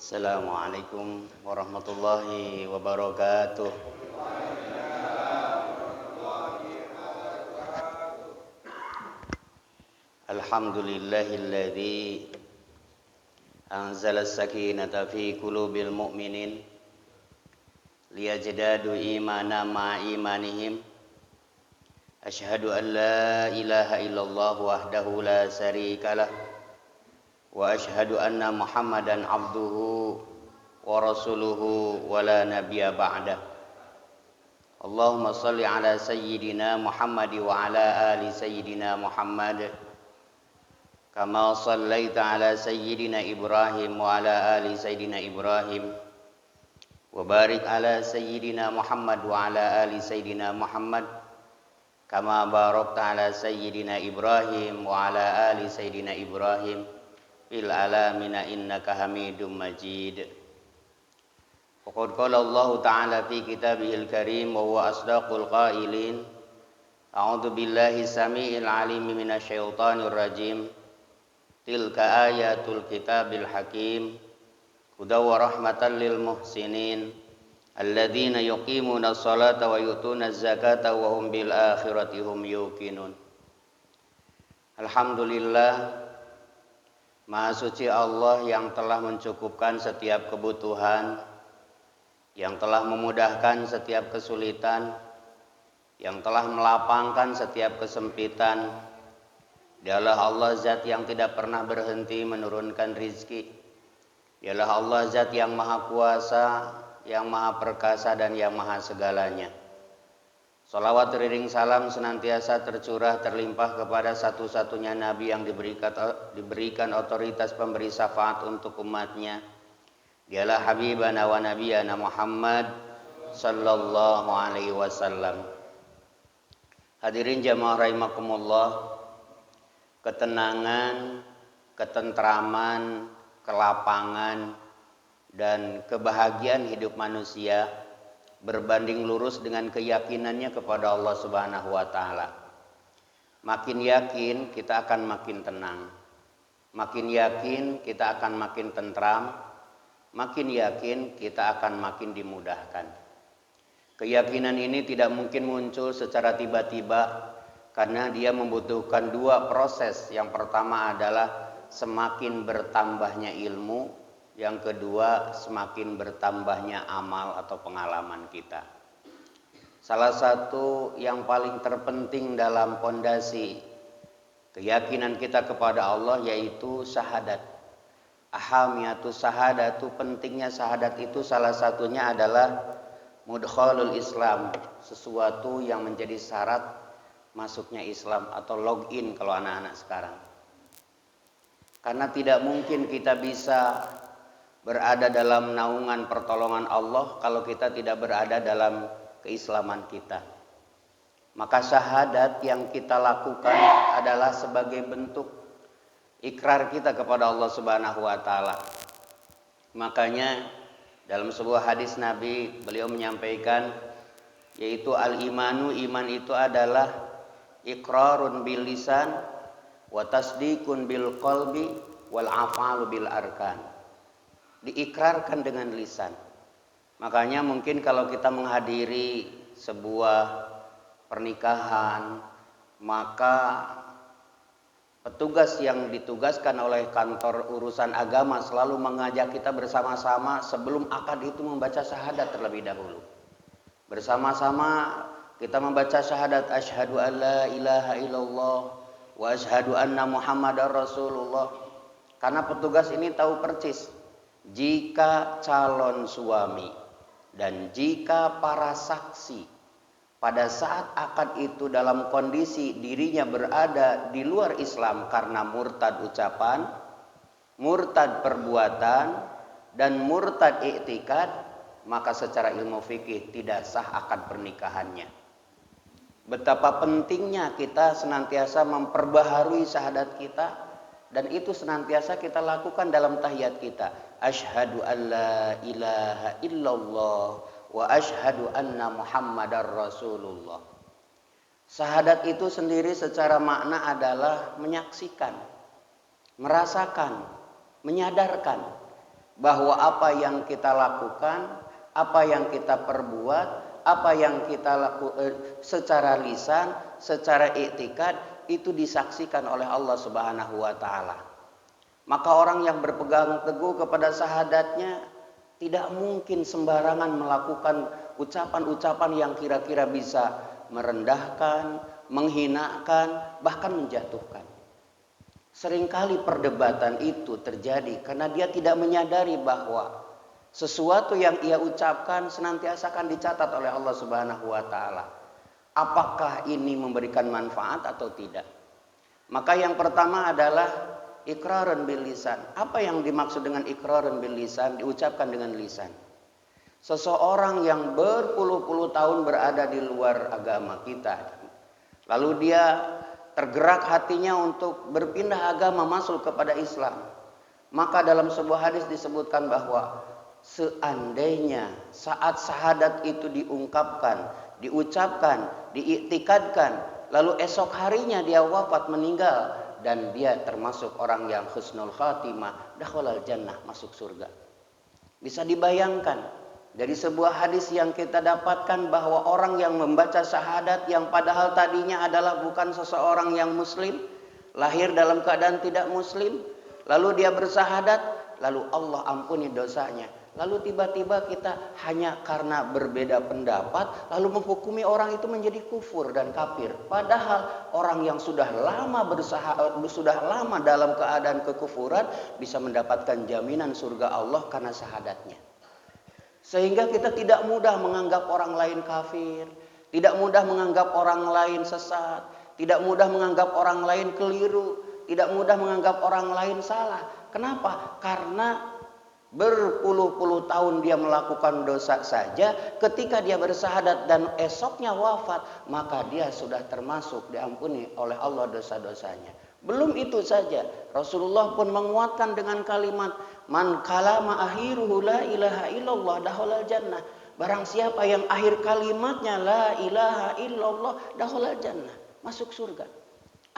Assalamualaikum warahmatullahi wabarakatuh. Alhamdulillahilladzi anzala as-sakinata fi qulubil mu'minin liyajdadu imana ma imanihim. Asyhadu an la ilaha illallah wahdahu la syarikalah wa asyhadu anna Muhammadan abduhu wa rasuluhu wa la nabiyya ba'dah. Allahumma salli ala sayyidina Muhammad wa ala ali sayyidina Muhammad kama sallaita ala sayyidina Ibrahim wa ala ali sayyidina Ibrahim wa barik ala sayyidina Muhammad wa ala ali sayyidina Muhammad kama barakta ala sayyidina Ibrahim wa ala ali sayyidina Ibrahim fil alamina innaka Hamidum Majid. Faqad qala Allah Ta'ala fi kitabihil karim wa huwa asdaqul qailin. A'udzu billahi samii'il 'aliim minasy syaithaanir rajiim. Tilka ayatul kitabil hakim. Hudaw wa rahmatan lil muhsinin alladzina yuqimuna sholata wa yutuna zakata wa hum bil akhirati hum yuqinun. Alhamdulillah, Maha suci Allah yang telah mencukupkan setiap kebutuhan, yang telah memudahkan setiap kesulitan, yang telah melapangkan setiap kesempitan. Dialah Allah zat yang tidak pernah berhenti menurunkan rizki. Dialah Allah zat yang maha kuasa, yang maha perkasa dan yang maha segalanya. Salawat teriring salam senantiasa tercurah terlimpah kepada satu-satunya Nabi yang diberikan otoritas pemberi syafaat untuk umatnya. Dialah Habibana wa Nabiyana Muhammad sallallahu alaihi wasallam. Hadirin jamaah rahimakumullah, ketenangan, ketentraman, kelapangan, dan kebahagiaan hidup manusia berbanding lurus dengan keyakinannya kepada Allah Subhanahu wa taala. Makin yakin kita akan makin tenang. Makin yakin kita akan makin tentram. Makin yakin kita akan makin dimudahkan. Keyakinan ini tidak mungkin muncul secara tiba-tiba karena dia membutuhkan dua proses. Yang pertama adalah semakin bertambahnya ilmu. Yang kedua, semakin bertambahnya amal atau pengalaman kita. Salah satu yang paling terpenting dalam pondasi keyakinan kita kepada Allah yaitu syahadat. Ahamiyatus syahadatu, pentingnya syahadat itu salah satunya adalah mudkhalul Islam, sesuatu yang menjadi syarat masuknya Islam atau login kalau anak-anak sekarang. Karena tidak mungkin kita bisa berada dalam naungan pertolongan Allah kalau kita tidak berada dalam keislaman kita. Maka syahadat yang kita lakukan adalah sebagai bentuk ikrar kita kepada Allah Subhanahu wa taala. Makanya dalam sebuah hadis Nabi beliau menyampaikan yaitu al-imanu, iman itu adalah iqrarun bil lisan wa tasdiqun bil qalbi wal afalu bil arkan. Diikrarkan dengan lisan. Makanya mungkin kalau kita menghadiri sebuah pernikahan, maka petugas yang ditugaskan oleh kantor urusan agama selalu mengajak kita bersama-sama sebelum akad itu membaca syahadat terlebih dahulu. Bersama-sama kita membaca syahadat asyhadu an la ilaha illallah wa asyhadu anna Muhammadar Rasulullah. Karena petugas ini tahu persis jika calon suami dan jika para saksi pada saat akad itu dalam kondisi dirinya berada di luar Islam karena murtad ucapan, murtad perbuatan, dan murtad i'tikad, maka secara ilmu fikih tidak sah akad pernikahannya. Betapa pentingnya kita senantiasa memperbaharui syahadat kita, dan itu senantiasa kita lakukan dalam tahiyat kita. Asyhadu an la ilaha illallah wa asyhadu anna Muhammadar Rasulullah. Syahadat itu sendiri secara makna adalah menyaksikan, merasakan, menyadarkan bahwa apa yang kita lakukan, apa yang kita perbuat, apa yang kita lakukan secara lisan, secara iktikad itu disaksikan oleh Allah Subhanahu wa taala. Maka orang yang berpegang teguh kepada syahadatnya tidak mungkin sembarangan melakukan ucapan-ucapan yang kira-kira bisa merendahkan, menghinakan, bahkan menjatuhkan. Seringkali perdebatan itu terjadi karena dia tidak menyadari bahwa sesuatu yang ia ucapkan senantiasa akan dicatat oleh Allah Subhanahu wa taala. Apakah ini memberikan manfaat atau tidak? Maka yang pertama adalah iqrarun bil lisan. Apa yang dimaksud dengan iqrarun bil lisan? Diucapkan dengan lisan. Seseorang yang berpuluh-puluh tahun berada di luar agama kita, lalu dia tergerak hatinya untuk berpindah agama masuk kepada Islam. Maka dalam sebuah hadis disebutkan bahwa seandainya saat syahadat itu diungkapkan, diucapkan, diiktikadkan, lalu esok harinya dia wafat meninggal dan dia termasuk orang yang husnul khatimah, dakhalal jannah, masuk surga. Bisa dibayangkan dari sebuah hadis yang kita dapatkan bahwa orang yang membaca syahadat yang padahal tadinya adalah bukan seseorang yang muslim, lahir dalam keadaan tidak muslim, lalu dia bersyahadat, lalu Allah ampuni dosanya. Lalu tiba-tiba kita hanya karena berbeda pendapat lalu menghukumi orang itu menjadi kufur dan kafir. Padahal orang yang sudah lama dalam keadaan kekufuran bisa mendapatkan jaminan surga Allah karena syahadatnya. Sehingga kita tidak mudah menganggap orang lain kafir, tidak mudah menganggap orang lain sesat, tidak mudah menganggap orang lain keliru, tidak mudah menganggap orang lain salah. Kenapa? Karena berpuluh-puluh tahun dia melakukan dosa saja, ketika dia bersyahadat dan esoknya wafat, maka dia sudah termasuk diampuni oleh Allah dosa-dosanya. Belum itu saja, Rasulullah pun menguatkan dengan kalimat man kalama akhiruhu la ilaha illallah dakhalal jannah. Barang siapa yang akhir kalimatnya la ilaha illallah dakhalal jannah, masuk surga.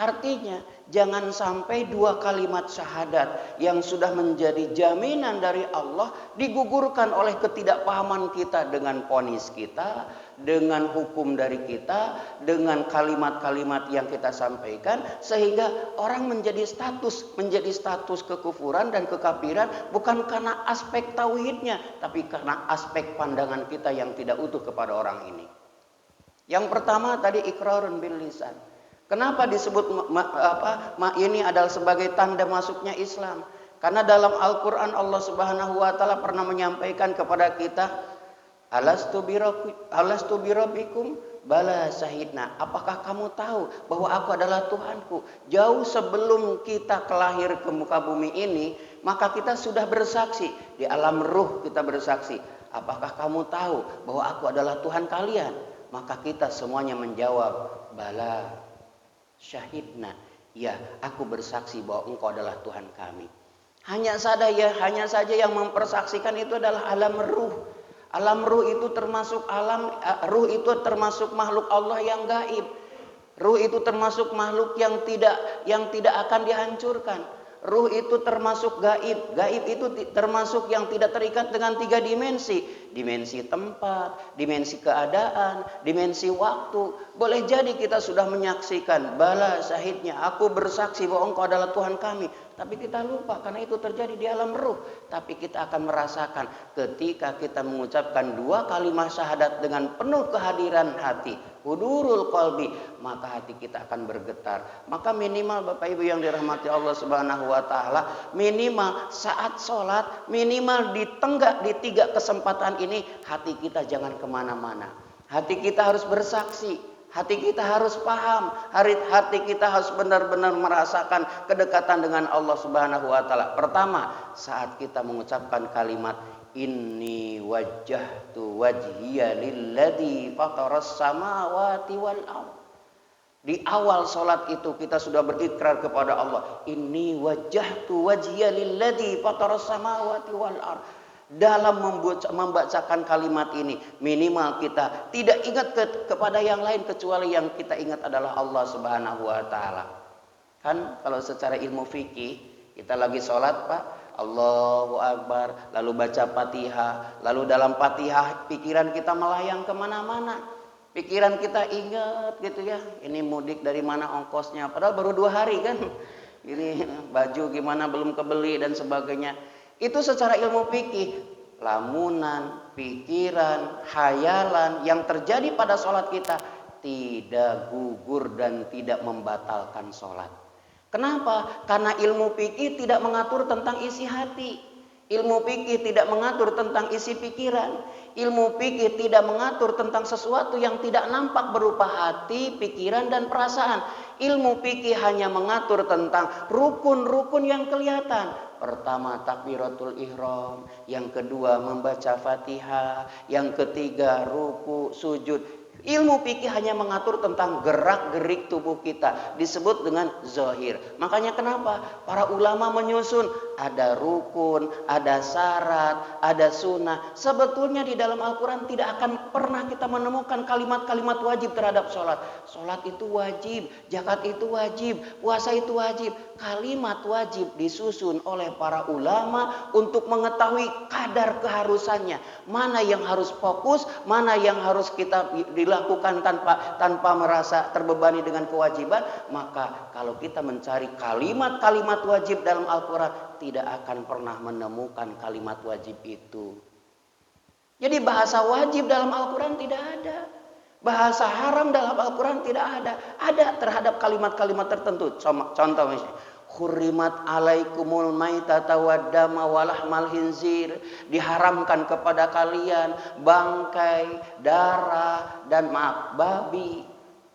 Artinya jangan sampai dua kalimat syahadat yang sudah menjadi jaminan dari Allah digugurkan oleh ketidakpahaman kita dengan vonis kita, dengan hukum dari kita, dengan kalimat-kalimat yang kita sampaikan, sehingga orang menjadi status kekufuran dan kekafiran bukan karena aspek tauhidnya, tapi karena aspek pandangan kita yang tidak utuh kepada orang ini. Yang pertama tadi iqrarun bil lisan. Kenapa disebut ini adalah sebagai tanda masuknya Islam? Karena dalam Al-Quran Allah Subhanahu wa taala pernah menyampaikan kepada kita, alastu birabbikum bala syahidna. Apakah kamu tahu bahwa aku adalah Tuhanku? Jauh sebelum kita kelahir ke muka bumi ini, maka kita sudah bersaksi. Di alam ruh kita bersaksi. Apakah kamu tahu bahwa aku adalah Tuhan kalian? Maka kita semuanya menjawab, bala syahidna, ya aku bersaksi bahwa engkau adalah Tuhan kami. Hanya saja yang mempersaksikan itu adalah alam ruh. Alam ruh itu termasuk ruh itu termasuk makhluk Allah yang gaib. Ruh itu termasuk makhluk yang tidak akan dihancurkan. Ruh itu termasuk gaib. Gaib itu termasuk yang tidak terikat dengan 3 dimensi. Dimensi tempat, dimensi keadaan, dimensi waktu. Boleh jadi kita sudah menyaksikan, bala syahidnya, aku bersaksi bahwa engkau adalah Tuhan kami. Tapi kita lupa karena itu terjadi di alam ruh. Tapi kita akan merasakan ketika kita mengucapkan 2 kalimat syahadat dengan penuh kehadiran hati, hudurul qalbi, maka hati kita akan bergetar. Maka minimal Bapak Ibu yang dirahmati Allah Subhanahu wa taala, minimal saat sholat, minimal di 3 kesempatan ini hati kita jangan kemana-mana. Hati kita harus bersaksi, hati kita harus paham, hati kita harus benar-benar merasakan kedekatan dengan Allah Subhanahu wa taala. Pertama, saat kita mengucapkan kalimat inni wajjahtu wajhiya lilladzi fataras samawati wal ardh. Di awal salat itu kita sudah berikrar kepada Allah, inni wajjahtu wajhiya lilladzi fataras samawati wal ardh. Dalam membacakan kalimat ini, minimal kita tidak ingat kepada yang lain kecuali yang kita ingat adalah Allah Subhanahu wa taala. Kan kalau secara ilmu fikih, kita lagi sholat Pak, Allahu Akbar, lalu baca Fatihah, lalu dalam Fatihah pikiran kita melayang kemana-mana. Pikiran kita ingat gitu ya, ini mudik dari mana ongkosnya, padahal baru 2 hari kan. Ini baju gimana belum kebeli dan sebagainya. Itu secara ilmu fikih. Lamunan, pikiran, hayalan yang terjadi pada sholat kita tidak gugur dan tidak membatalkan sholat. Kenapa? Karena ilmu fikih tidak mengatur tentang isi hati. Ilmu fikih tidak mengatur tentang isi pikiran. Ilmu fikih tidak mengatur tentang sesuatu yang tidak nampak berupa hati, pikiran, dan perasaan. Ilmu fikih hanya mengatur tentang rukun-rukun yang kelihatan. Pertama takbiratul ihram, yang kedua membaca Fatihah, yang ketiga ruku, sujud. Ilmu fikih hanya mengatur tentang gerak-gerik tubuh kita, disebut dengan zahir. Makanya kenapa para ulama menyusun ada rukun, ada syarat, ada sunnah. Sebetulnya di dalam Al-Quran tidak akan pernah kita menemukan kalimat-kalimat wajib terhadap sholat. Sholat itu wajib, zakat itu wajib, puasa itu wajib. Kalimat wajib disusun oleh para ulama untuk mengetahui kadar keharusannya. Mana yang harus fokus, mana yang harus kita dilakukan tanpa merasa terbebani dengan kewajiban. Maka kalau kita mencari kalimat-kalimat wajib dalam Al-Quran, tidak akan pernah menemukan kalimat wajib itu. Jadi bahasa wajib dalam Al-Quran tidak ada. Bahasa haram dalam Al-Quran tidak ada. Ada terhadap kalimat-kalimat tertentu. Contoh misalnya, hurrimat alaikumul maitata waddama walahmal hinzir. Diharamkan kepada kalian bangkai, darah, dan babi.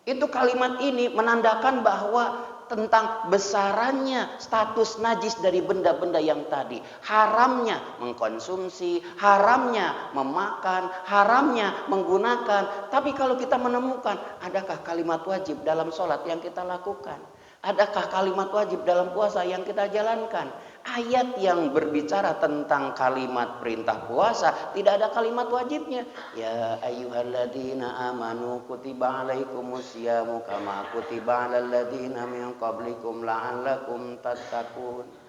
Itu kalimat ini menandakan bahwa tentang besarannya status najis dari benda-benda yang tadi. Haramnya mengkonsumsi, haramnya memakan, haramnya menggunakan. Tapi kalau kita menemukan, adakah kalimat wajib dalam sholat yang kita lakukan? Adakah kalimat wajib dalam puasa yang kita jalankan? Ayat yang berbicara tentang kalimat perintah puasa tidak ada kalimat wajibnya. Ya ayyuhalladzina amanu kutiba alaikumusyamu kama kutiba alal ladzina min qablikum la'allakum tattaqun.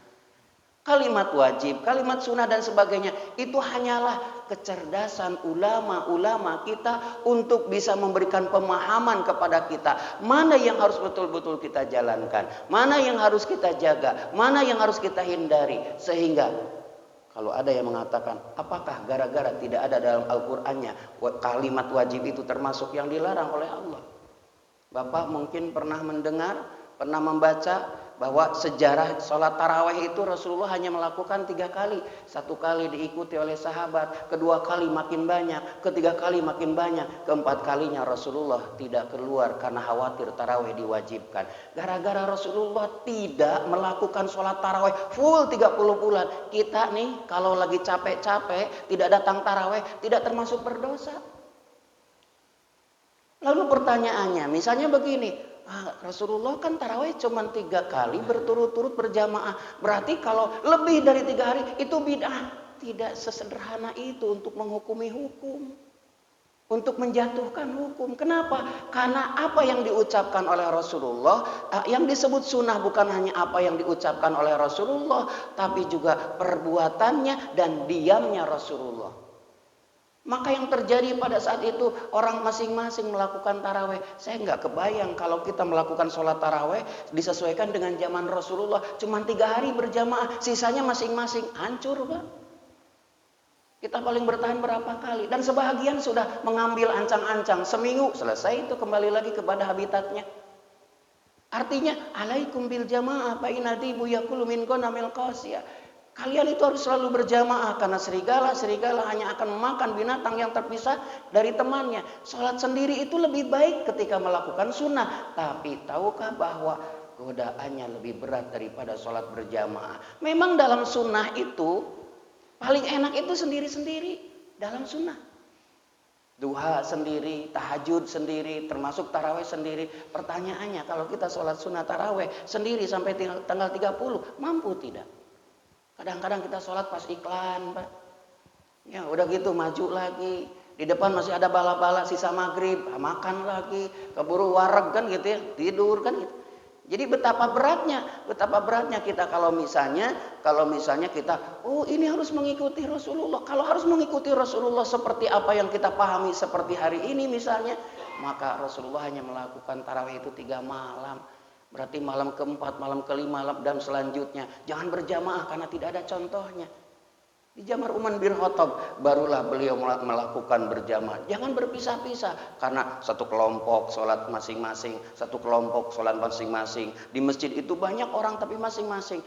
Kalimat wajib, kalimat sunnah dan sebagainya itu hanyalah kecerdasan ulama-ulama kita untuk bisa memberikan pemahaman kepada kita. Mana yang harus betul-betul kita jalankan, mana yang harus kita jaga, mana yang harus kita hindari. Sehingga kalau ada yang mengatakan, apakah gara-gara tidak ada dalam Al-Qur'annya kalimat wajib itu termasuk yang dilarang oleh Allah? Bapak mungkin pernah mendengar, pernah membaca bahwa sejarah sholat taraweh itu Rasulullah hanya melakukan 3 kali. 1 kali diikuti oleh sahabat, kedua kali makin banyak, ketiga kali makin banyak, keempat kalinya Rasulullah tidak keluar karena khawatir taraweh diwajibkan. Gara-gara Rasulullah tidak melakukan sholat taraweh full 30 bulan. Kita nih kalau lagi capek-capek tidak datang taraweh tidak termasuk berdosa. Lalu pertanyaannya misalnya begini, Rasulullah kan tarawih cuma 3 kali berturut-turut berjamaah. Berarti kalau lebih dari 3 hari itu bid'ah. Tidak sesederhana itu untuk menghukumi hukum. Untuk menjatuhkan hukum. Kenapa? Karena apa yang diucapkan oleh Rasulullah, yang disebut sunnah bukan hanya apa yang diucapkan oleh Rasulullah, tapi juga perbuatannya dan diamnya Rasulullah. Maka yang terjadi pada saat itu orang masing-masing melakukan taraweh. Saya nggak kebayang kalau kita melakukan sholat taraweh disesuaikan dengan zaman Rasulullah. Cuma 3 hari berjamaah, sisanya masing-masing hancur, Pak. Kita paling bertahan berapa kali. Dan sebahagian sudah mengambil ancang-ancang. Seminggu selesai itu kembali lagi kepada habitatnya. Artinya alaikum bil jamaah fa inadibu yakulu min ghanamil qasiyah. Kalian itu harus selalu berjamaah karena serigala hanya akan memakan binatang yang terpisah dari temannya. Sholat sendiri itu lebih baik ketika melakukan sunnah. Tapi tahukah bahwa godaannya lebih berat daripada sholat berjamaah? Memang dalam sunnah itu paling enak itu sendiri-sendiri dalam sunnah. Duha sendiri, tahajud sendiri, termasuk taraweh sendiri. Pertanyaannya kalau kita sholat sunnah taraweh sendiri sampai tanggal 30, mampu tidak? Kadang-kadang kita sholat pas iklan, Pak. Ya udah gitu maju lagi. Di depan masih ada bala-bala sisa maghrib, makan lagi. Keburu wareg kan gitu ya, tidur kan gitu. Jadi betapa beratnya kita kalau misalnya kita, oh ini harus mengikuti Rasulullah. Kalau harus mengikuti Rasulullah seperti apa yang kita pahami seperti hari ini misalnya, maka Rasulullah hanya melakukan tarawih itu 3 malam. Berarti malam keempat, malam kelima, dan selanjutnya. Jangan berjamaah karena tidak ada contohnya. Di zaman Umar bin Khattab barulah beliau melakukan berjamaah. Jangan berpisah-pisah karena satu kelompok sholat masing-masing, satu kelompok sholat masing-masing. Di masjid itu banyak orang tapi masing-masing.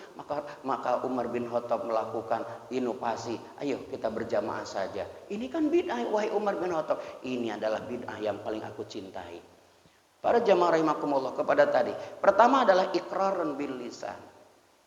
Maka Umar bin Khattab melakukan inovasi. Ayo kita berjamaah saja. Ini kan bid'ah, wahai Umar bin Khattab. Ini adalah bid'ah yang paling aku cintai. Para jamaah rahimakumullah, kepada tadi. Pertama adalah iqrarun bil lisan.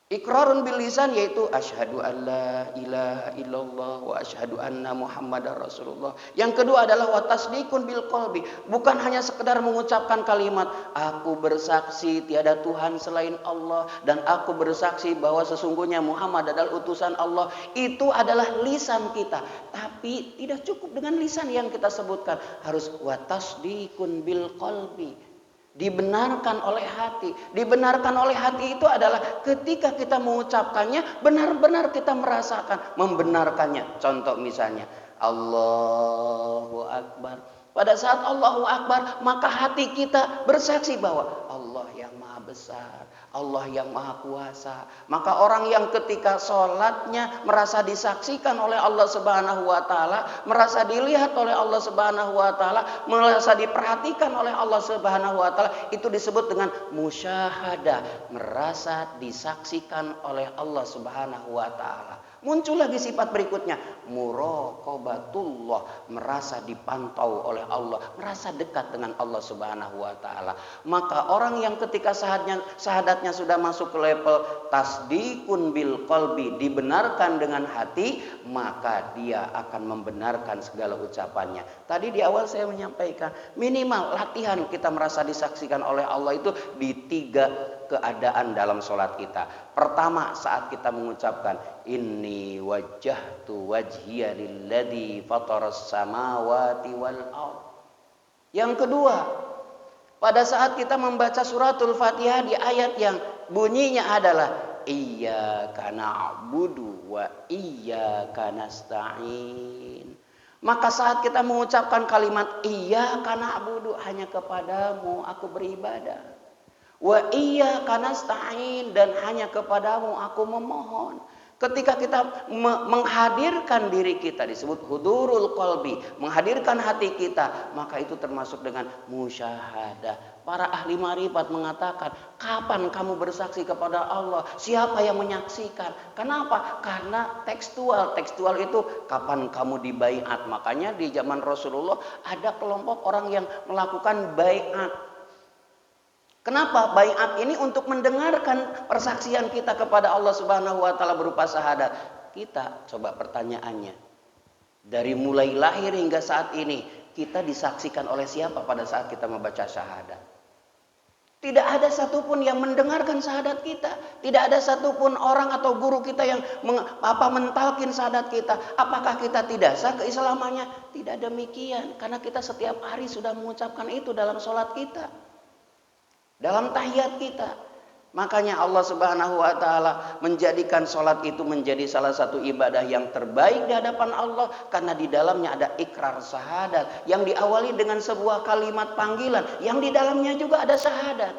Iqrarun bil lisan yaitu asyhadu an la ilaha illallah wa asyhadu anna muhammadar rasulullah. Yang kedua adalah wa tasdiqun bil qalbi, bukan hanya sekedar mengucapkan kalimat aku bersaksi tiada Tuhan selain Allah dan aku bersaksi bahwa sesungguhnya Muhammad adalah utusan Allah. Itu adalah lisan kita, tapi tidak cukup dengan lisan yang kita sebutkan, harus wa tasdiqun bil qalbi. Dibenarkan oleh hati. Dibenarkan oleh hati itu adalah ketika kita mengucapkannya, benar-benar kita merasakan membenarkannya. Contoh misalnya, Allahu Akbar. Pada saat Allahu Akbar, maka hati kita bersaksi bahwa Allah yang maha besar, Allah yang maha kuasa. Maka orang yang ketika sholatnya merasa disaksikan oleh Allah Subhanahu wa taala, merasa dilihat oleh Allah Subhanahu wa taala, merasa diperhatikan oleh Allah Subhanahu wa taala, itu disebut dengan musyahadah, merasa disaksikan oleh Allah Subhanahu wa taala. Muncul lagi sifat berikutnya, muraqabatullah, merasa dipantau oleh Allah, merasa dekat dengan Allah Subhanahu wa taala. Maka orang yang ketika syahadatnya sudah masuk ke level tasdiqun bil qalbi, dibenarkan dengan hati, maka dia akan membenarkan segala ucapannya. Tadi di awal saya menyampaikan, minimal latihan kita merasa disaksikan oleh Allah itu di 3 keadaan dalam sholat kita. Pertama, saat kita mengucapkan inni wajjahtu wajhiya lilladzi fataras samawati wal ardh. Yang kedua, pada saat kita membaca suratul Fatihah di ayat yang bunyinya adalah iyyaka na'budu wa iyyaka nasta'in. Maka saat kita mengucapkan kalimat iyyaka na'budu, hanya kepadamu aku beribadah. Wa iyyaka nasta'in, dan hanya kepadamu aku memohon. Ketika kita menghadirkan diri kita, disebut hudurul qalbi, menghadirkan hati kita, maka itu termasuk dengan musyahadah. Para ahli marifat mengatakan, kapan kamu bersaksi kepada Allah? Siapa yang menyaksikan? Kenapa? Karena tekstual itu kapan kamu dibaiat. Makanya di zaman Rasulullah ada kelompok orang yang melakukan baiat. Kenapa? Baiat ini untuk mendengarkan persaksian kita kepada Allah Subhanahu wa taala berupa syahadat. Kita coba pertanyaannya. Dari mulai lahir hingga saat ini, kita disaksikan oleh siapa pada saat kita membaca syahadat? Tidak ada satupun yang mendengarkan syahadat kita. Tidak ada satupun orang atau guru kita yang mentalkin syahadat kita. Apakah kita tidak sah keislamannya? Tidak demikian. Karena kita setiap hari sudah mengucapkan itu dalam sholat kita, dalam tahiyat kita. Makanya Allah Subhanahu wa taala menjadikan sholat itu menjadi salah satu ibadah yang terbaik di hadapan Allah, karena di dalamnya ada ikrar syahadat yang diawali dengan sebuah kalimat panggilan yang di dalamnya juga ada syahadat,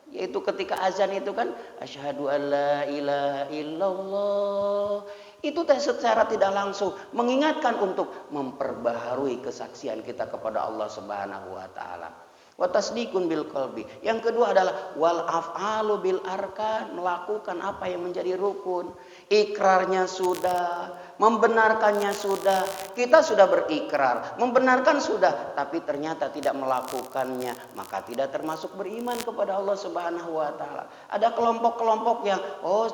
yaitu ketika azan itu kan asyhadu alla ilaha illallah. Itu secara tidak langsung mengingatkan untuk memperbaharui kesaksian kita kepada Allah Subhanahu wa taala. Wa tasdiqun bil qalbi. Yang kedua adalah wal af'alu bil arkan, melakukan apa yang menjadi rukun. Ikrarnya sudah, membenarkannya sudah. Kita sudah berikrar, membenarkan sudah, tapi ternyata tidak melakukannya, maka tidak termasuk beriman kepada Allah Subhanahu wa taala. Ada kelompok-kelompok yang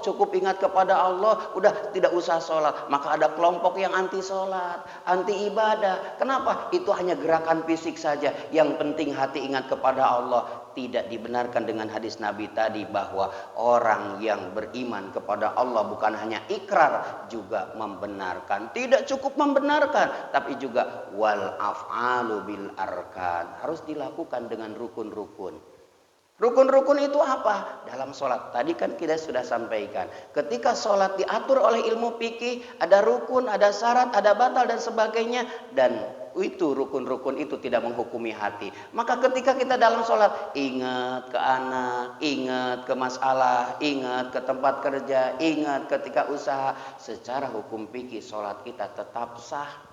cukup ingat kepada Allah, udah tidak usah sholat. Maka ada kelompok yang anti sholat, anti ibadah. Kenapa? Itu hanya gerakan fisik saja. Yang penting hati ingat kepada Allah. Tidak dibenarkan dengan hadis Nabi tadi bahwa orang yang beriman kepada Allah bukan hanya ikrar, juga membenarkan. Tidak cukup membenarkan, tapi juga wal af'alu bil arkan, harus dilakukan dengan rukun-rukun. Rukun-rukun itu apa? Dalam sholat. Tadi kan kita sudah sampaikan. Ketika sholat diatur oleh ilmu fikih, ada rukun, ada syarat, ada batal dan sebagainya. Dan itu rukun-rukun itu tidak menghukumi hati. Maka ketika kita dalam sholat, ingat ke anak, ingat ke masalah, ingat ke tempat kerja, ingat ketika usaha. Secara hukum fikih sholat kita tetap sah.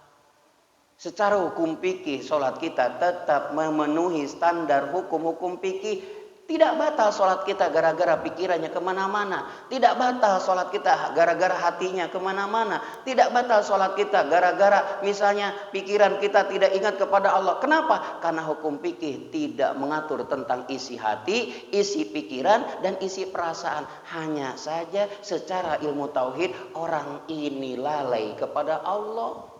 Secara hukum fikih sholat kita tetap memenuhi standar hukum-hukum fikih. Tidak batal sholat kita gara-gara pikirannya kemana-mana. Tidak batal sholat kita gara-gara hatinya kemana-mana. Tidak batal sholat kita gara-gara misalnya pikiran kita tidak ingat kepada Allah. Kenapa? Karena hukum fikih tidak mengatur tentang isi hati, isi pikiran, dan isi perasaan. Hanya saja secara ilmu tauhid orang ini lalai kepada Allah.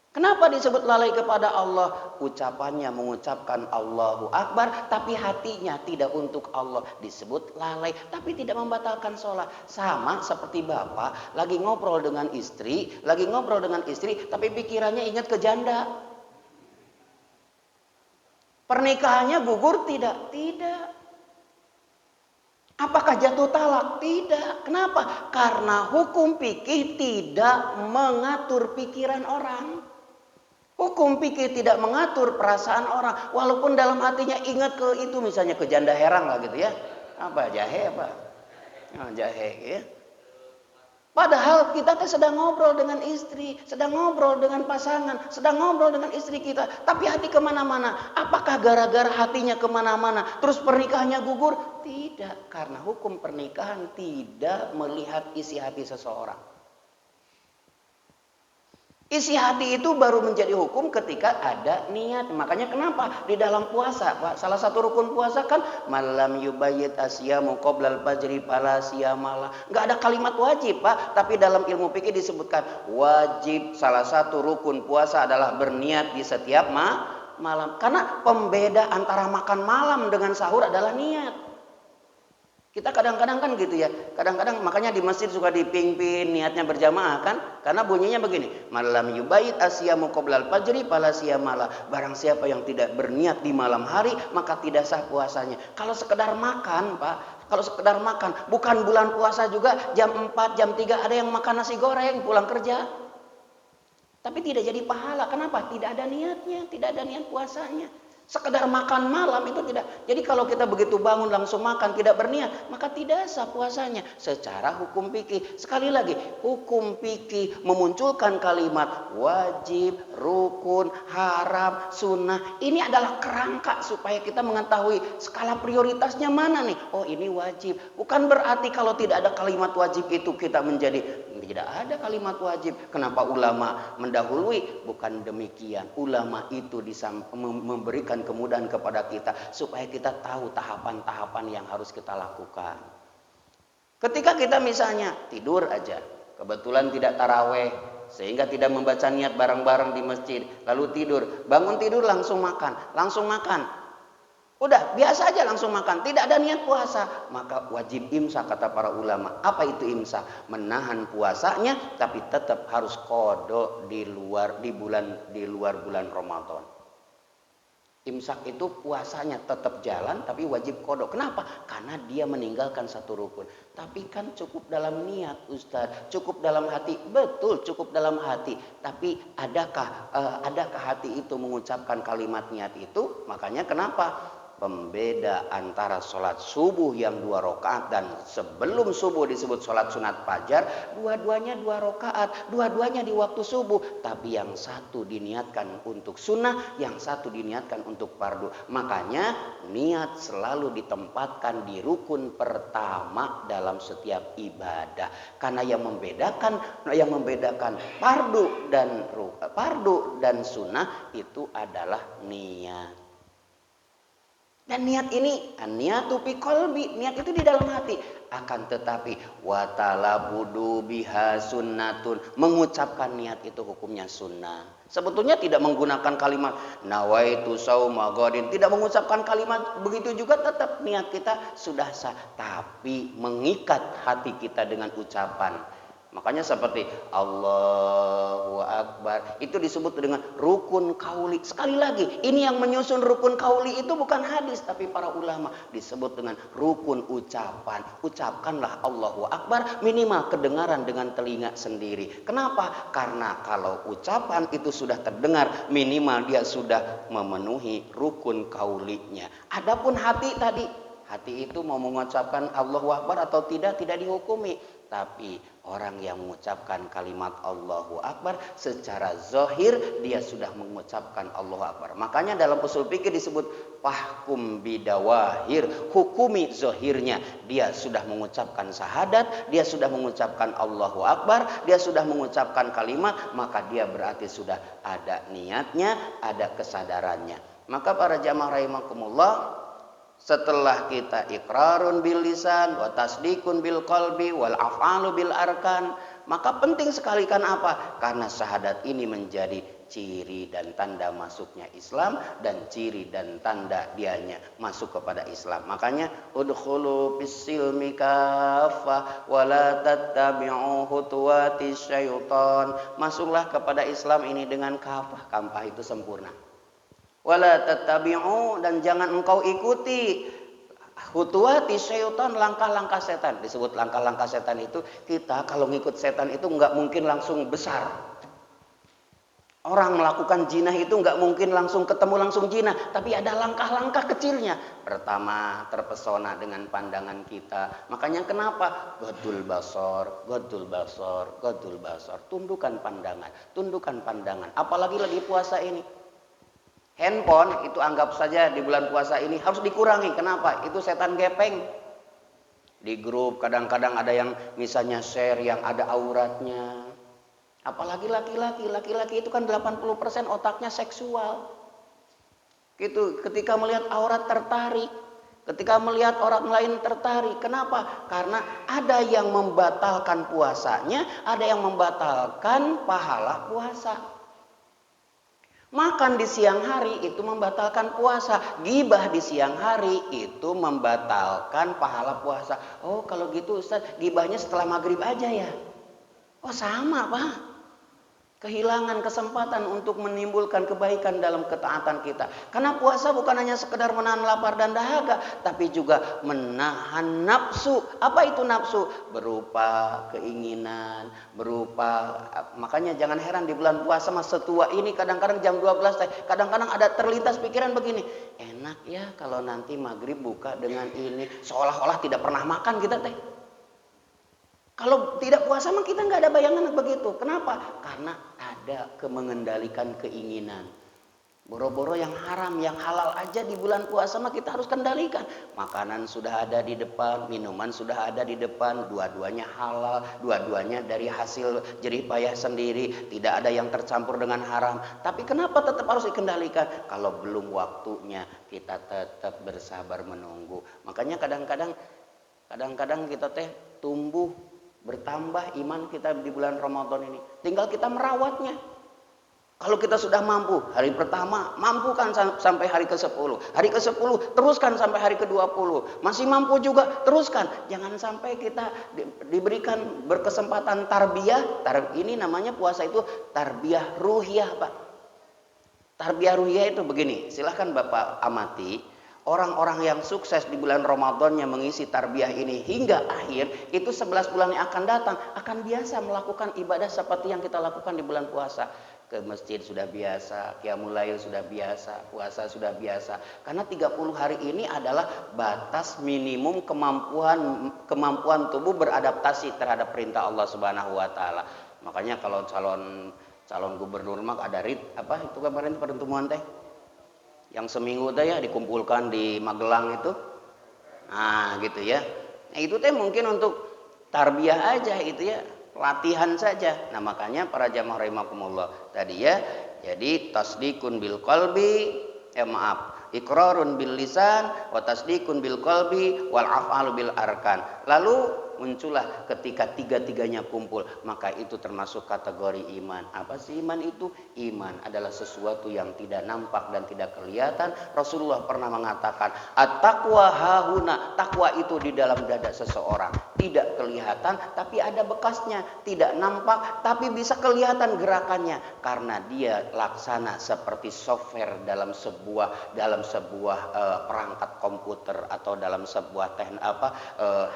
Kenapa disebut lalai kepada Allah? Ucapannya mengucapkan Allahu Akbar, tapi hatinya tidak untuk Allah. Disebut lalai, tapi tidak membatalkan sholat. Sama seperti bapak lagi ngobrol dengan istri, tapi pikirannya ingat ke janda. Pernikahannya gugur tidak? Tidak. Apakah jatuh talak? Tidak. Kenapa? Karena hukum fikih tidak mengatur pikiran orang. Hukum fikih tidak mengatur perasaan orang. Walaupun dalam hatinya ingat ke itu, misalnya ke janda herang lah gitu ya. Apa? Jahe apa? Oh, jahe ya. Padahal kita sedang ngobrol dengan istri, sedang ngobrol dengan pasangan, sedang ngobrol dengan istri kita. Tapi hati kemana-mana. Apakah gara-gara hatinya kemana-mana terus pernikahannya gugur? Tidak. Karena hukum pernikahan tidak melihat isi hati seseorang. Isi hati itu baru menjadi hukum ketika ada niat. Makanya kenapa di dalam puasa, Pak, salah satu rukun puasa kan malam yubayyit asyamu qoblal fajri fala siyamalah. Enggak ada kalimat wajib, Pak, tapi dalam ilmu fikih disebutkan wajib. Salah satu rukun puasa adalah berniat di setiap malam. Karena pembeda antara makan malam dengan sahur adalah niat. Kita kadang-kadang kan gitu ya. Kadang-kadang makanya di masjid suka dipimpin niatnya berjamaah kan. Karena bunyinya begini. Malam yubayit asyamu qoblal fajri fala siyamalah. Barang siapa yang tidak berniat di malam hari maka tidak sah puasanya. Kalau sekedar makan, Pak. Kalau sekedar makan. Bukan bulan puasa juga jam 4, jam 3 ada yang makan nasi goreng pulang kerja. Tapi tidak jadi pahala. Kenapa? Tidak ada niatnya. Tidak ada niat puasanya. Sekedar makan malam itu tidak. Jadi kalau kita begitu bangun langsung makan tidak berniat, maka tidak sah puasanya secara hukum fikih. Sekali lagi, hukum fikih memunculkan kalimat wajib, rukun, haram, sunnah. Ini adalah kerangka supaya kita mengetahui skala prioritasnya mana nih. Oh, ini wajib. Bukan berarti kalau tidak ada kalimat wajib itu kita menjadi tidak ada kalimat wajib. Kenapa ulama mendahului? Bukan demikian. Ulama itu memberikan kemudahan kepada kita supaya kita tahu tahapan-tahapan yang harus kita lakukan. Ketika kita misalnya tidur aja, kebetulan tidak taraweh, sehingga tidak membaca niat bareng-bareng di masjid, lalu tidur, bangun tidur langsung makan. Udah, biasa aja langsung makan, tidak ada niat puasa, maka wajib imsak kata para ulama. Apa itu imsak? Menahan puasanya tapi tetap harus qada di luar bulan Ramadan. Imsak itu puasanya tetap jalan tapi wajib qada. Kenapa? Karena dia meninggalkan satu rukun. Tapi kan cukup dalam niat, Ustaz. Cukup dalam hati. Betul, cukup dalam hati. Tapi adakah hati itu mengucapkan kalimat niat itu? Makanya kenapa? Pembeda antara sholat subuh yang 2 rakaat dan sebelum subuh disebut sholat sunat fajar, dua-duanya 2 rakaat, dua-duanya di waktu subuh, tapi yang satu diniatkan untuk sunnah, yang satu diniatkan untuk fardu. Makanya niat selalu ditempatkan di rukun pertama dalam setiap ibadah, karena yang membedakan fardu dan sunnah itu adalah niat. Dan niat ini, niatu fi qalbi, niat itu di dalam hati. Akan tetapi watalabudu biha sunnatun, mengucapkan niat itu hukumnya sunnah. Sebetulnya tidak menggunakan kalimat nawaitu sauma ghadin, tidak mengucapkan kalimat begitu juga tetap niat kita sudah sah, tapi mengikat hati kita dengan ucapan. Makanya seperti Allahu Akbar Akbar. Itu disebut dengan rukun qauli. Sekali lagi, ini yang menyusun rukun qauli itu bukan hadis, tapi para ulama disebut dengan rukun ucapan. Ucapkanlah Allahu Akbar minimal kedengaran dengan telinga sendiri. Kenapa? Karena kalau ucapan itu sudah terdengar, minimal dia sudah memenuhi rukun qaulinya. Adapun hati tadi, hati itu mau mengucapkan Allahu Akbar atau tidak dihukumi. Tapi orang yang mengucapkan kalimat Allahu Akbar secara zahir dia sudah mengucapkan Allahu Akbar. Makanya dalam usul fikih disebut fahkum bidawahir, hukumi zahirnya. Dia sudah mengucapkan syahadat, dia sudah mengucapkan Allahu Akbar, dia sudah mengucapkan kalimat, maka dia berarti sudah ada niatnya, ada kesadarannya. Maka para jamaah rahimakumullah, setelah kita iqrarun bil lisan wa tasdikun bil qalbi wal af'alu bil arkan, maka penting sekali kan apa? Karena syahadat ini menjadi ciri dan tanda masuknya Islam dan ciri dan tanda dianya masuk kepada Islam. Makanya udkhulu bis-silmi kaffah wa la tattabi'u khutuwatis syaitan. Masuklah kepada Islam ini dengan kafah. Kafah itu sempurna. Wala tattabi'u, dan jangan engkau ikuti khutuwati syaitan, langkah-langkah setan. Disebut langkah-langkah setan itu, kita kalau ngikut setan itu nggak mungkin langsung besar. Orang melakukan jinah itu nggak mungkin langsung ketemu langsung jinah, tapi ada langkah-langkah kecilnya. Pertama, terpesona dengan pandangan kita. Makanya kenapa? Godul basor, godul basor, godul basor. Tundukkan pandangan. Apalagi lagi puasa ini. Handphone itu anggap saja di bulan puasa ini harus dikurangi. Kenapa? Itu setan gepeng. Di grup kadang-kadang ada yang misalnya share yang ada auratnya. Apalagi laki-laki itu kan 80% otaknya seksual. Gitu, ketika melihat aurat tertarik, ketika melihat orang lain tertarik. Kenapa? Karena ada yang membatalkan puasanya, ada yang membatalkan pahala puasa. Makan di siang hari itu membatalkan puasa. Gibah di siang hari itu membatalkan pahala puasa. Oh kalau gitu Ustaz, gibahnya setelah maghrib aja ya? Oh sama Pak. Kehilangan kesempatan untuk menimbulkan kebaikan dalam ketaatan kita. Karena puasa bukan hanya sekedar menahan lapar dan dahaga, tapi juga menahan nafsu. Apa itu nafsu? Berupa keinginan, makanya jangan heran di bulan puasa mas setua ini kadang-kadang jam 12 kadang-kadang ada terlintas pikiran begini. Enak ya kalau nanti maghrib buka dengan ini, seolah-olah tidak pernah makan kita teh. Kalau tidak puasa mah kita nggak ada bayangan begitu. Kenapa? Karena ada mengendalikan keinginan. Boro-boro yang haram, yang halal aja di bulan puasa mah kita harus kendalikan. Makanan sudah ada di depan, minuman sudah ada di depan, dua-duanya halal, dua-duanya dari hasil jerih payah sendiri, tidak ada yang tercampur dengan haram. Tapi kenapa tetap harus dikendalikan? Kalau belum waktunya kita tetap bersabar menunggu. Makanya kadang-kadang kita teh tumbuh bertambah iman kita di bulan Ramadan ini. Tinggal kita merawatnya. Kalau kita sudah mampu, hari pertama mampu kan sampai hari ke-10. Hari ke-10 teruskan sampai hari ke-20. Masih mampu juga, teruskan. Jangan sampai kita diberikan berkesempatan tarbiyah. Ini namanya puasa itu tarbiyah ruhiyah, Pak. Tarbiyah ruhiyah itu begini, silahkan Bapak amati. Orang-orang yang sukses di bulan Ramadannya mengisi tarbiyah ini hingga akhir, itu 11 bulan yang akan datang akan biasa melakukan ibadah seperti yang kita lakukan di bulan puasa. Ke masjid sudah biasa, qiyamul lail sudah biasa, puasa sudah biasa. Karena 30 hari ini adalah batas minimum kemampuan tubuh beradaptasi terhadap perintah Allah Subhanahu wa taala. Makanya kalau calon gubernur mah ada apa itu kemarin pertemuan teh? Yang seminggu teh ya dikumpulkan di Magelang itu. Nah, gitu ya. Nah, itu teh mungkin untuk tarbiyah aja itu ya, latihan saja. Nah, makanya para jamaah rahimakumullah tadi ya, jadi tasdikun bil qalbi, iqrarun bil lisan wa tasdikun bil qalbi wal af'alu bil arkan. Lalu muncullah ketika tiga-tiganya kumpul, maka itu termasuk kategori iman. Apa sih iman itu? Iman adalah sesuatu yang tidak nampak dan tidak kelihatan. Rasulullah pernah mengatakan, at-taqwa hahuna, takwa itu di dalam dada seseorang. tidak kelihatan tapi ada bekasnya, tidak nampak tapi bisa kelihatan gerakannya karena dia laksana seperti software dalam sebuah perangkat komputer atau dalam sebuah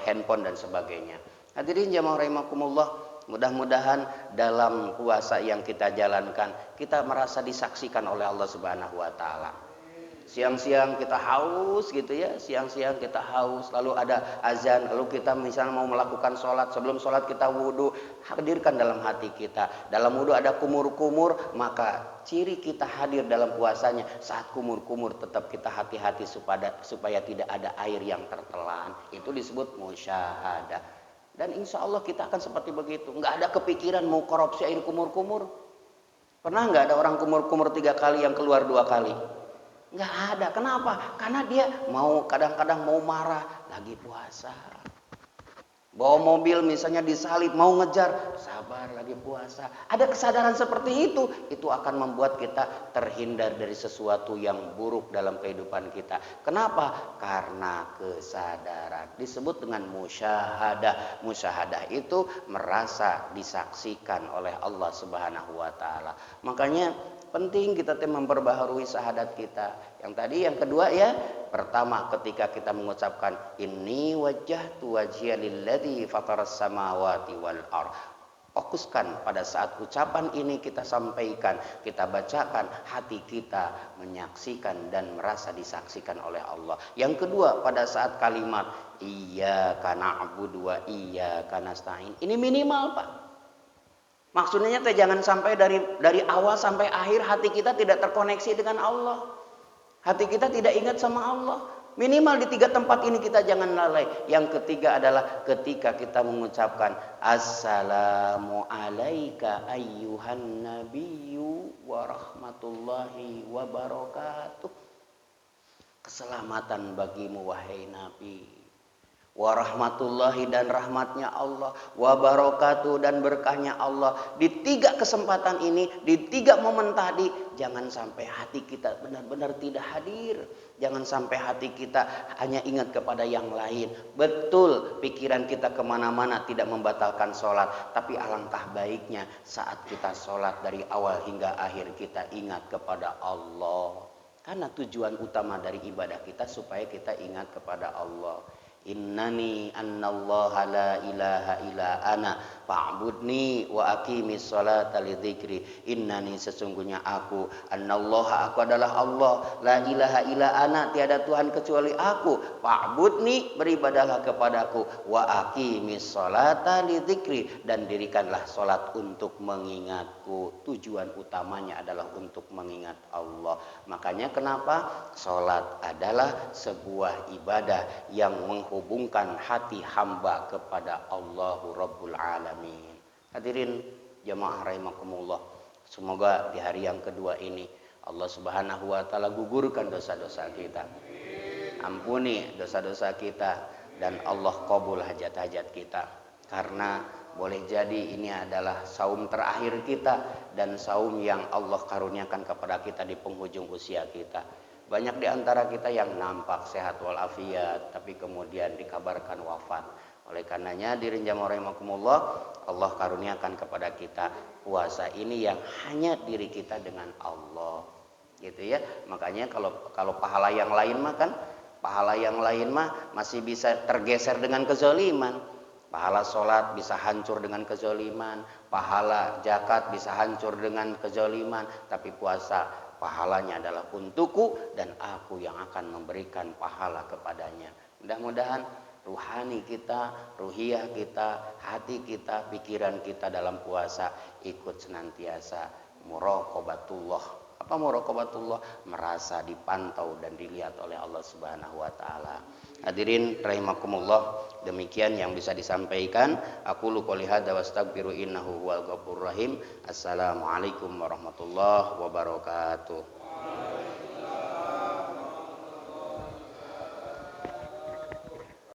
handphone dan sebagainya. Hadirin jamaah rahimakumullah, mudah-mudahan dalam puasa yang kita jalankan kita merasa disaksikan oleh Allah Subhanahu wa taala. Siang-siang kita haus gitu ya, siang-siang kita haus, lalu ada azan, lalu kita misalnya mau melakukan sholat, sebelum sholat kita wudhu, hadirkan dalam hati kita. Dalam wudhu ada kumur-kumur, maka ciri kita hadir dalam puasanya saat kumur-kumur tetap kita hati-hati supaya tidak ada air yang tertelan. Itu disebut musyahadah. Dan insya Allah kita akan seperti begitu. Nggak ada kepikiran mau korupsi air kumur-kumur. Pernah nggak ada orang kumur-kumur 3 kali yang keluar 2 kali? Nggak ada. Kenapa? Karena dia kadang-kadang mau marah lagi puasa. Bawa mobil misalnya disalip, mau ngejar, sabar lagi puasa. Ada kesadaran seperti itu akan membuat kita terhindar dari sesuatu yang buruk dalam kehidupan kita. Kenapa? Karena kesadaran. Disebut dengan musyahadah. Musyahadah itu merasa disaksikan oleh Allah Subhanahu wa taala. Makanya penting kita memperbaharui syahadat kita. Yang kedua ya, pertama ketika kita mengucapkan inni wajjahtu wajhiya lilladzi fataras samawati wal ardh. Fokuskan pada saat ucapan ini kita sampaikan, kita bacakan, hati kita menyaksikan dan merasa disaksikan oleh Allah. Yang kedua pada saat kalimat iyyaka na'budu wa iyyaka nasta'in. Ini minimal, Pak. Maksudnya jangan sampai dari awal sampai akhir hati kita tidak terkoneksi dengan Allah. Hati kita tidak ingat sama Allah. Minimal di 3 tempat ini kita jangan lalai. Yang ketiga adalah ketika kita mengucapkan assalamu alayka ayyuhan nabiyyu wa rahmatullahi wa barakatuh. Keselamatan bagimu wahai Nabi. Wa rahmatullahi dan rahmatnya Allah, wa barakatuh dan berkahnya Allah. Di 3 kesempatan ini, di 3 momen tadi, jangan sampai hati kita benar-benar tidak hadir. Jangan sampai hati kita hanya ingat kepada yang lain. Betul, pikiran kita kemana-mana tidak membatalkan sholat. Tapi alangkah baiknya saat kita sholat dari awal hingga akhir kita ingat kepada Allah. Karena tujuan utama dari ibadah kita supaya kita ingat kepada Allah. Innani annallaha la ilaha illa ana fa'budni wa aqimis sholata lidzikri. Innani sesungguhnya aku, annallaha aku adalah Allah, la ilaha illa ana tiada Tuhan kecuali aku, fa'budni beribadahlah kepadaku, wa aqimis sholata lidzikri dan dirikanlah salat untuk mengingatku. Tujuan utamanya adalah untuk mengingat Allah. Makanya kenapa salat adalah sebuah ibadah yang menghubungkan hati hamba kepada Allahu Rabbul Alamin. Hadirin jamaah rahimakumullah, semoga di hari yang kedua ini Allah Subhanahu wa taala gugurkan dosa-dosa kita, ampuni dosa-dosa kita, dan Allah qabul hajat-hajat kita. Karena boleh jadi ini adalah saum terakhir kita dan saum yang Allah karuniakan kepada kita di penghujung usia kita. Banyak di antara kita yang nampak sehat walafiat, tapi kemudian dikabarkan wafat. Oleh karenanya hadirin jamaah rahimakumullah, Allah karuniakan kepada kita puasa ini yang hanya diri kita dengan Allah. Gitu ya. Makanya kalau pahala yang lain mah masih bisa tergeser dengan kezaliman. Pahala sholat bisa hancur dengan kezaliman, pahala zakat bisa hancur dengan kezaliman, tapi puasa pahalanya adalah untukku dan aku yang akan memberikan pahala kepadanya. Mudah-mudahan ruhani kita, ruhiyah kita, hati kita, pikiran kita dalam puasa ikut senantiasa muraqabatullah. Apa muraqabatullah? Merasa dipantau dan dilihat oleh Allah Subhanahu wa taala. Hadirin rahimakumullah, demikian yang bisa disampaikan. Aku qouli hadza wastaghfiru innahu huwal ghafurur rahim. Assalamualaikum warahmatullahi wabarakatuh.